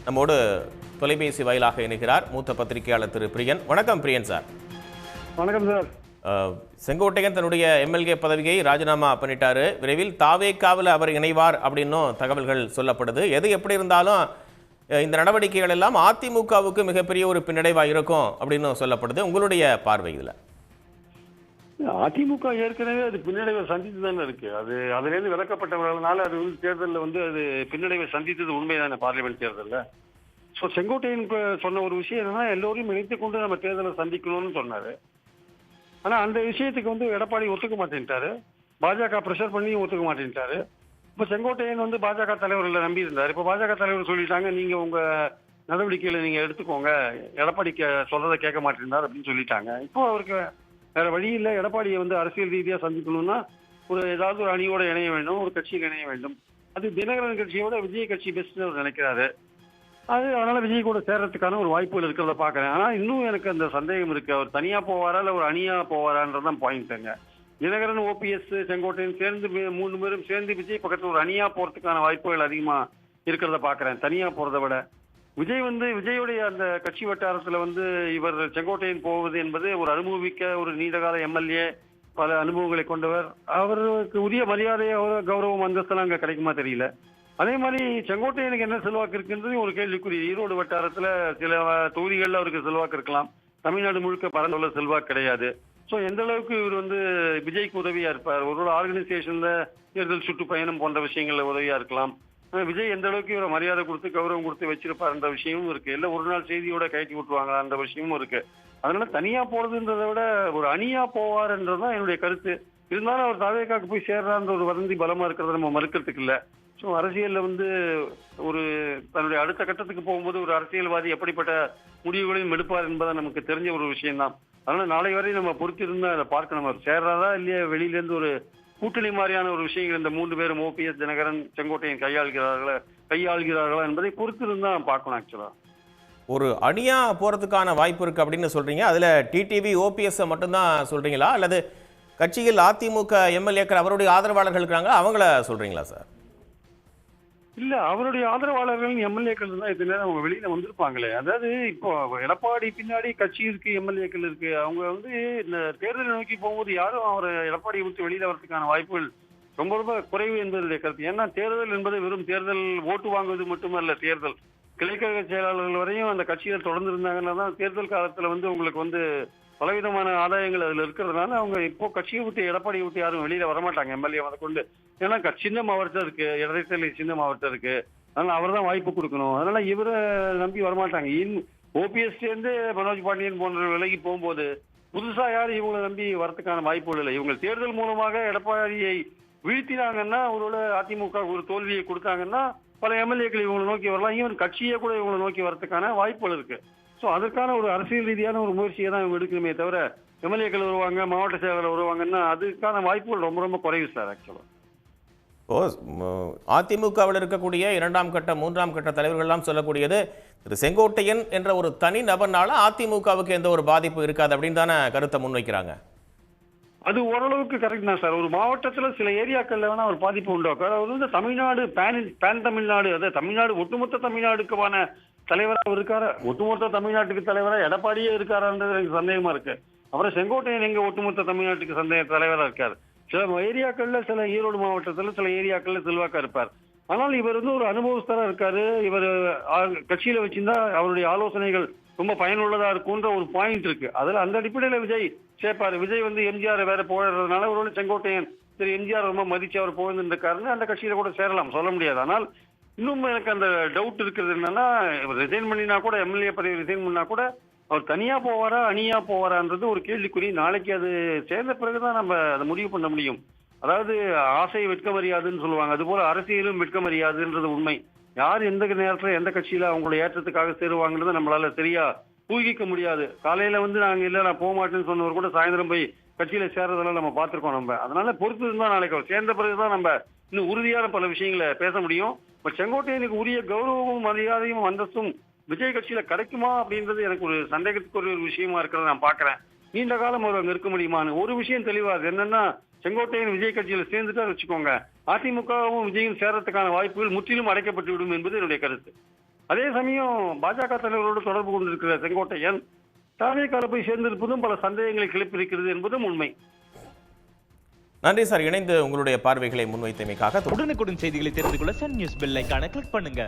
நம்மோடு தொலைபேசி வாயிலாக இணைகிறார் மூத்த பத்திரிகையாளர் திரு பிரியன். வணக்கம் பிரியன் சார். வணக்கம் சார். செங்கோட்டையன் தன்னுடைய எம்எல்ஏ பதவியை ராஜினாமா பண்ணிட்டாரு. விரைவில் தாவேக்காவில் அவர் இணைவார் அப்படின்னும் தகவல்கள் சொல்லப்படுது. எது எப்படி இருந்தாலும் இந்த நடவடிக்கைகள் எல்லாம் அதிமுகவுக்கு மிகப்பெரிய ஒரு பின்னடைவாக இருக்கும் அப்படின்னு சொல்லப்படுது. உங்களுடைய பார்வை இதில்? அதிமுக ஏற்கனவே அது பின்னடைவை சந்தித்து தானே இருக்கு. அதுலேருந்து விலக்கப்பட்டவர்களால அது தேர்தலில் அது பின்னடைவை சந்தித்தது உண்மைதானே பார்லிமெண்ட் தேர்தலில். ஸோ செங்கோட்டையன் சொன்ன ஒரு விஷயம் என்னன்னா, எல்லோரையும் இணைத்துக் கொண்டு நம்ம தேர்தலை சந்திக்கணும்னு சொன்னாரு. ஆனால் அந்த விஷயத்துக்கு எடப்பாடி ஒத்துக்க மாட்டேன்ட்டாரு. பாஜக ப்ரெஷர் பண்ணி ஒத்துக்க மாட்டேன்ட்டாரு. இப்போ செங்கோட்டையன் பாஜக தலைவர்களை நம்பி இருந்தார். இப்போ பாஜக தலைவர் சொல்லிட்டாங்க, நீங்க உங்க நடவடிக்கைகளை நீங்க எடுத்துக்கோங்க, எடப்பாடி சொல்றதை கேட்க மாட்டேன்னார் அப்படின்னு சொல்லிட்டாங்க. இப்போ அவருக்கு வேற வழி இல்லை. எடப்பாடியை அரசியல் ரீதியா சந்திக்கணும்னா ஏதாவது ஒரு அணியோட இணைய வேண்டும், ஒரு கட்சியில் இணைய வேண்டும். அது தினகரன் கட்சியோட விஜய் கட்சி பெஸ்ட்னு அவர் நினைக்கிறாரு. அதனால விஜய் கூட சேர்றதுக்கான ஒரு வாய்ப்புகள் இருக்கிறத பாக்குறேன். ஆனா இன்னும் எனக்கு அந்த சந்தேகம் இருக்கு, அவர் தனியா போவாரா இல்ல ஒரு அணியா போவாரான்றதான் பாயிண்ட்ங்க. தினகரன், ஓபிஎஸ், செங்கோட்டையன் சேர்ந்து 3 பேரும் சேர்ந்து விஜய் பக்கத்துல ஒரு அணியா போறதுக்கான வாய்ப்புகள் அதிகமா இருக்கிறத பாக்குறேன் தனியா போறதை விட. விஜய் விஜயுடைய அந்த கட்சி வட்டாரத்துல இவர் செங்கோட்டையன் போவது என்பது ஒரு அனுபவிக்க ஒரு நீண்டகால எம்எல்ஏ, பல அனுபவங்களை கொண்டவர். அவருக்கு உரிய மரியாதையை கௌரவம் அந்தஸ்தெல்லாம் அங்க கிடைக்குமா தெரியல. அதே மாதிரி செங்கோட்டையனுக்கு என்ன செல்வாக்கு இருக்குன்றது ஒரு கேள்விக்குறி. ஈரோடு வட்டாரத்துல சில தொகுதிகளில் அவருக்கு செல்வாக்கு இருக்கலாம். தமிழ்நாடு முழுக்க பரந்துள்ள செல்வாக்கு கிடையாது. ஸோ எந்த அளவுக்கு இவர் விஜய்க்கு உதவியா இருப்பார், ஒரு ஆர்கனைசேஷன்ல தேர்தல் சுற்றுப்பயணம் போன்ற விஷயங்கள்ல உதவியா இருக்கலாம். விஜய் எந்த அளவுக்கு இவரை மரியாதை கொடுத்து கௌரவம் கொடுத்து வச்சிருப்பார் என்ற விஷயமும் இருக்கு. இல்ல ஒரு நாள் செய்தியோட கயറ്റി விட்டுருவாங்க அந்த விஷயமும் இருக்கு. அதனால தனியா போறதுன்றதை விட ஒரு அணியா போவார்ன்றதுதான் என்னுடைய கருத்து. இருந்தாலும் அவர் தாவேக்காக்கு போய் சேர்றான்ற ஒரு வதந்தி பலமா இருக்கிறத நம்ம மறுக்கிறதுக்கு இல்லை. ஸோ அரசியல்ல ஒரு தன்னுடைய அடுத்த கட்டத்துக்கு போகும்போது ஒரு அரசியல்வாதி எப்படிப்பட்ட முடிவுகளையும் எடுப்பார் என்பதை நமக்கு தெரிஞ்ச ஒரு விஷயம்தான். அதனால நாளை வரை நம்ம பொறுத்து இருந்தா அதை பார்க்கணும். அவர் சேர்றாரா இல்லையா, வெளியில இருந்து ஒரு கூட்டணி மாதிரியான ஒரு விஷயங்கள் இந்த 3 பேரும் ஓபிஎஸ், தினகரன், செங்கோட்டையன் கையாள்கிறார்களா என்பதை பொறுத்து இருந்தா பார்க்கணும். ஆக்சுவலா ஒரு அணியா போறதுக்கான வாய்ப்பு இருக்கு அப்படின்னு சொல்றீங்க. அதுல டிடிவி, ஓபிஎஸ் மட்டும்தான் சொல்றீங்களா அல்லது கட்சியில் அதிமுக எம்எல்ஏக்கள் அவருடைய ஆதரவாளர்கள் இருக்காங்க அவங்கள சொல்றீங்களா சார்? இல்ல, அவருடைய ஆதரவாளர்கள் எம்எல்ஏக்கள் தான் இது நேரம் அவங்க வெளியில வந்திருப்பாங்களே. அதாவது இப்போ எடப்பாடி பின்னாடி கட்சி இருக்கு, எம்எல்ஏக்கள் இருக்கு. அவங்க இந்த தேர்தலை நோக்கி போகும்போது யாரும் அவர் எடப்பாடியை விட்டு வெளியில வரதுக்கான வாய்ப்புகள் ரொம்ப ரொம்ப குறைவு என்பதுடைய கருத்து. ஏன்னா தேர்தல் என்பது வெறும் தேர்தல் ஓட்டு வாங்குவது மட்டுமல்ல. தேர்தல் கிளைக்கழக செயலாளர்கள் வரையும் அந்த கட்சியில் தொடர்ந்து இருந்தாங்கன்னா தான் தேர்தல் காலத்துல உங்களுக்கு பலவிதமான ஆதாயங்கள் அதுல இருக்கிறதுனால அவங்க இப்போ கட்சியை விட்டு எடப்பாடியை விட்டு யாரும் வெளியில வரமாட்டாங்க எம்எல்ஏ அதை கொண்டு. ஏன்னா சின்னம் அவர்கிட்ட இருக்கு, இடைத்தேர்தலை சின்னம் அவர்கிட்ட இருக்கு. அதனால அவர் தான் வாய்ப்பு கொடுக்கணும். அதனால இவரை நம்பி வரமாட்டாங்க. ஓபிஎஸ் சேர்ந்து மனோஜ் பாண்டியன் போன்ற விலகி போகும்போது புதுசா யாரும் இவங்களை நம்பி வரதுக்கான வாய்ப்புகள் இல்லை. இவங்க தேர்தல் மூலமாக எடப்பாடியை வீழ்த்தினாங்கன்னா, ஒருவேளை அதிமுக ஒரு தோல்வியை கொடுத்தாங்கன்னா பல எம்எல்ஏக்கள் இவங்களை நோக்கி வரலாம். ஈவன் கட்சியே கூட இவங்களை நோக்கி வரதுக்கான வாய்ப்புகள் இருக்கு. ஸோ அதற்கான ஒரு அரசியல் ரீதியான ஒரு முயற்சியை தான் இவங்க எடுக்கணுமே தவிர எம்எல்ஏக்கள் வருவாங்க, மாவட்ட செயலாளர் வருவாங்கன்னா அதுக்கான வாய்ப்புகள் ரொம்ப ரொம்ப குறைவு சார். ஆக்சுவலா அதிமுகவில் இருக்கக்கூடிய 2ஆம் கட்ட 3ஆம் கட்ட தலைவர்கள் எல்லாம் சொல்லக்கூடியது திரு செங்கோட்டையன் என்ற ஒரு தனி நபர்னால அதிமுகவுக்கு எந்த ஒரு பாதிப்பு இருக்காது அப்படின்னு தானே கருத்தை முன்வைக்கிறாங்க. அது ஓரளவுக்கு கரெக்ட் தான் சார். ஒரு மாவட்டத்துல சில ஏரியாக்கள்ல வேணா ஒரு பாதிப்பு உண்டாக்கும். அவர் தமிழ்நாடு பேன் தமிழ்நாடு, அதாவது தமிழ்நாடு ஒட்டுமொத்த தமிழ்நாடுக்கான தலைவராக இருக்காரு. ஒட்டுமொத்த தமிழ்நாட்டுக்கு தலைவரா எடப்பாடியே இருக்காருன்றது எனக்கு சந்தேகமா இருக்கு. அப்புறம் செங்கோட்டையன் எங்க ஒட்டுமொத்த தமிழ்நாட்டுக்கு தலைவரா இருக்காரு. சில ஏரியாக்கள்ல, சில ஈரோடு மாவட்டத்துல சில ஏரியாக்கள்ல செல்வாக்கா இருப்பார். ஆனால் இவர் ஒரு அனுபவஸ்தரா இருக்காரு. இவர் கட்சியில வச்சிருந்தா அவருடைய ஆலோசனைகள் ரொம்ப பயனுள்ளதா இருக்கும்ன்ற ஒரு பாயிண்ட் இருக்கு. அதுல அந்த அடிப்படையில விஜய் சேர்ப்பாரு. விஜய் எம்ஜிஆர் வேற போடுறதுனால ஒரு செங்கோட்டையன் சரி எம்ஜிஆர் ரொம்ப மதிச்சு அவர் போயிருந்திருக்காருன்னு அந்த கட்சியில கூட சேரலாம், சொல்ல முடியாது. ஆனால் இன்னும் எனக்கு அந்த டவுட் இருக்கிறது என்னன்னா, ரிசைன் பண்ணினா கூட, எம்எல்ஏ பதவி ரிசைன் பண்ணா கூட அவர் தனியா போவாரா அணியா போவாரான்றது ஒரு கேள்விக்குறி. நாளைக்கு அது சேர்ந்த பிறகுதான் நம்ம அதை முடிவு பண்ண முடியும். அதாவது ஆசை வெட்கமறியாதுன்னு சொல்லுவாங்க, அது போல அரசியலும் வெட்கமறியாதுன்றது உண்மை. யார் எந்த நேரத்துல எந்த கட்சியில அவங்களோட ஏற்றத்துக்காக சேருவாங்கன்றதை நம்மளால சரியா ஊகிக்க முடியாது. காலையில நாங்க இல்ல நான் போக மாட்டேன்னு சொன்னவர் கூட சாயந்தரம் போய் கட்சியில சேர்றதெல்லாம் நம்ம பார்த்திருக்கோம். நம்ம அதனால பொறுத்து இருந்தா நாளைக்கு அவர் சேர்ந்த பிறகுதான் நம்ம இன்னும் உறுதியான பல விஷயங்களை பேச முடியும். பட் செங்கோட்டையனுக்கு உரிய கௌரவமும் மரியாதையும் அந்தஸ்தும் விஜய் கட்சியில கிடைக்குமா அப்படின்றது எனக்கு ஒரு சந்தேகத்துக்குரிய ஒரு விஷயமா இருக்கிறத நான் பாக்குறேன். நீண்ட காலம் அவர் அங்க இருக்க முடியுமான்னு ஒரு விஷயம் தெளிவாது என்னன்னா, செங்கோட்டையன் விஜய் கட்சியில சேர்ந்துட்டா வச்சுக்கோங்க, அதிமுகவும் விஜயும் சேர்றதுக்கான வாய்ப்புகள் முற்றிலும் அடைக்கப்பட்டு விடும் என்பது என்னுடைய கருத்து. அதே சமயம் பாஜக தலைவரோடு தொடர்பு கொண்டிருக்கிற செங்கோட்டையன் தாவேக்கால போய் சேர்ந்திருப்பதும் பல சந்தேகங்களை கிளப்பியிருக்கிறது என்பதும் உண்மை. நன்றி சார், இணைந்து உங்களுடைய பார்வைகளை முன்வைத்தமைக்காக. உடனுக்குடன் செய்திகளை தெரிந்து கொள்ள சன் நியூஸ் பெல் ஐகானை கிளிக் பண்ணுங்க.